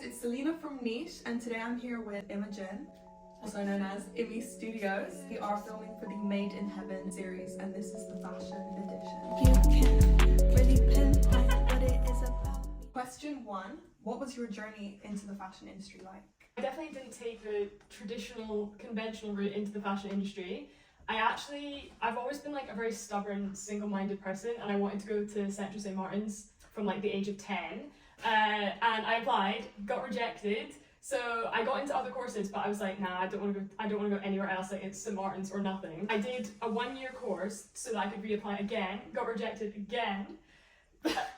it's Selena from Niche, and today I'm here with Imogen, also known as Imi Studios. We are filming for the Made in Heaven series, and this is the fashion edition. You can really pinpoint what it is about. Question 1, what was your journey into the fashion industry like? I definitely didn't take the traditional, conventional route into the fashion industry. I've always been like a very stubborn, single-minded person, and I wanted to go to Central St. Martin's from like the age of 10. And I applied, got rejected. So I got into other courses, but I was like, nah, I don't want to go anywhere else. Like it's St. Martin's or nothing. I did a 1-year course so that I could reapply again, got rejected again.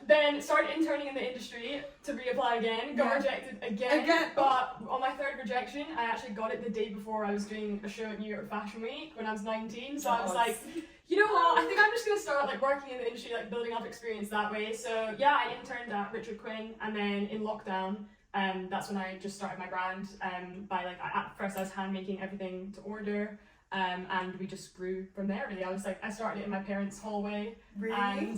Then started interning in the industry to reapply again, got rejected again. But on my 3rd rejection, I actually got it the day before I was doing a show at New York Fashion Week when I was 19. So I was like, you know what, I think I'm just gonna start like working in the industry, like building up experience that way. So yeah, I interned at Richard Quinn, and then in lockdown, that's when I just started my brand. By like at first I was hand making everything to order. And we just grew from there really. I started it in my parents' hallway. Really? And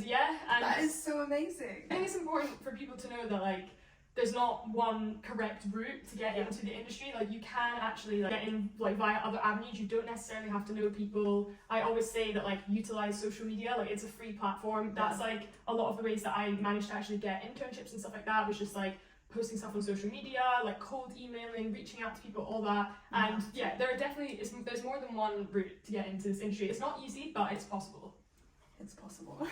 that is so amazing. I think it's important for people to know that like there's not one correct route to get into the industry. Like you can actually like get in like via other avenues. You don't necessarily have to know people. I always say that like utilize social media. Like it's a free platform. That's like a lot of the ways that I managed to actually get internships and stuff like that was just like posting stuff on social media, like cold emailing, reaching out to people, all that. And yeah, there's more than one route to get into this industry. It's not easy, but it's possible. It's possible.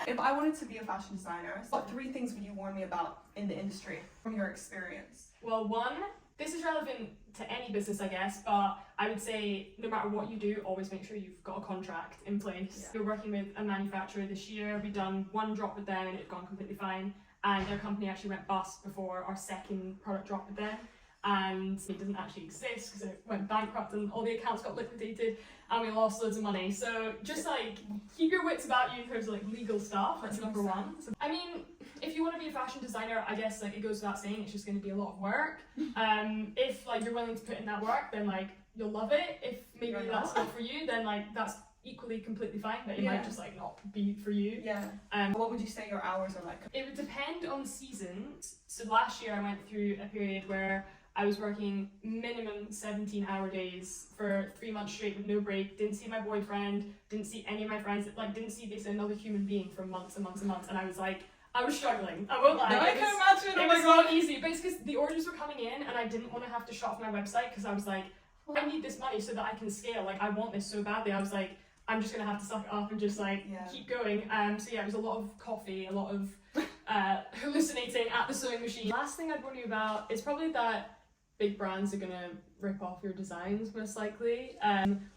If I wanted to be a fashion designer, what 3 things would you warn me about in the industry from your experience? Well, 1, this is relevant to any business, I guess, but I would say no matter what you do, always make sure you've got a contract in place. We're working with a manufacturer this year. We've done 1 drop with them and it's gone completely fine. And their company actually went bust before our 2nd product drop with them, and it doesn't actually exist because it went bankrupt and all the accounts got liquidated and we lost loads of money. So just like keep your wits about you in terms of like legal stuff. That's number 1. So, I mean, if you want to be a fashion designer, I guess like it goes without saying it's just going to be a lot of work. If like you're willing to put in that work, then like you'll love it. If maybe that's not for you, then like that's equally completely fine, but it might just like not be for you. What would you say your hours are like? It would depend on the season. So last year I went through a period where I was working minimum 17-hour days for 3 months straight with no break, didn't see my boyfriend, didn't see any of my friends, like didn't see this another human being for months and months and months, and I was like, I was struggling, I won't lie. No, I can imagine. It was not easy, but it's because the orders were coming in and I didn't want to have to shop my website because I was like, I need this money so that I can scale, like I want this so badly. I was like, I'm just gonna have to suck it up and just like keep going. So yeah, it was a lot of coffee, a lot of hallucinating at the sewing machine. Last thing I'd warn you about is probably that big brands are gonna rip off your designs most likely,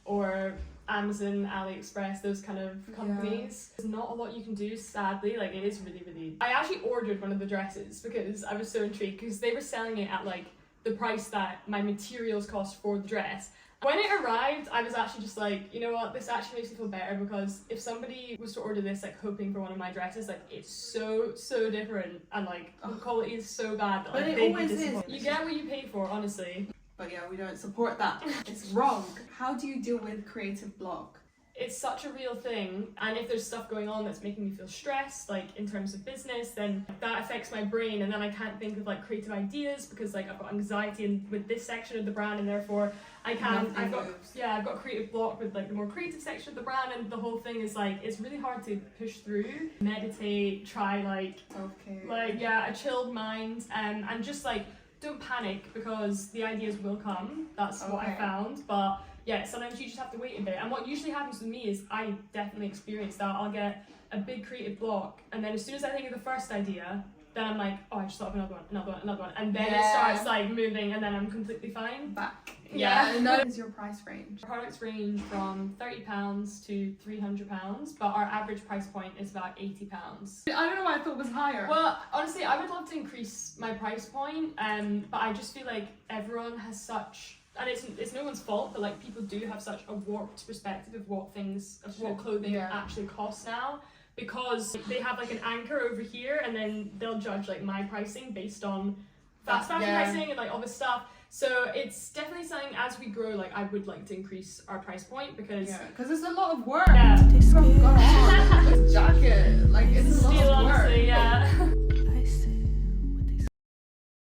or Amazon, AliExpress, those kind of companies. There's not a lot you can do, sadly. Like it is really. I actually ordered one of the dresses because I was so intrigued because they were selling it at like the price that my materials cost for the dress. When it arrived, I was actually just like, you know what, this actually makes me feel better because if somebody was to order this like hoping for one of my dresses, like it's so different and like the quality is so bad that like, but it always is. You get what you pay for, honestly. But yeah, we don't support that. It's wrong. How do you deal with creative block? It's such a real thing, and if there's stuff going on that's making me feel stressed, like in terms of business, then that affects my brain, and then I can't think of like creative ideas because like I've got anxiety with this section of the brand, and therefore I can't. I've got creative block with like the more creative section of the brand, and the whole thing is like it's really hard to push through. Meditate, try like a chilled mind, and just like don't panic because the ideas will come. That's what I found, but. Yeah, sometimes you just have to wait a bit. And what usually happens with me is I definitely experience that. I'll get a big creative block, and then as soon as I think of the first idea, then I'm like, oh, I just thought of another one. And then it starts like moving, and then I'm completely fine. Back. Yeah. What is your price range? Products range from £30 to £300, but our average price point is about £80. I don't know why I thought it was higher. Well, honestly, I would love to increase my price point, but I just feel like everyone has such... And it's no one's fault, but like people do have such a warped perspective of what clothing actually costs now, because they have like an anchor over here and then they'll judge like my pricing based on fast fashion pricing and like all this stuff. So it's definitely something as we grow, like I would like to increase our price point because it's a lot of work. Yeah. This jacket, like it's a lot of work. Honestly, yeah.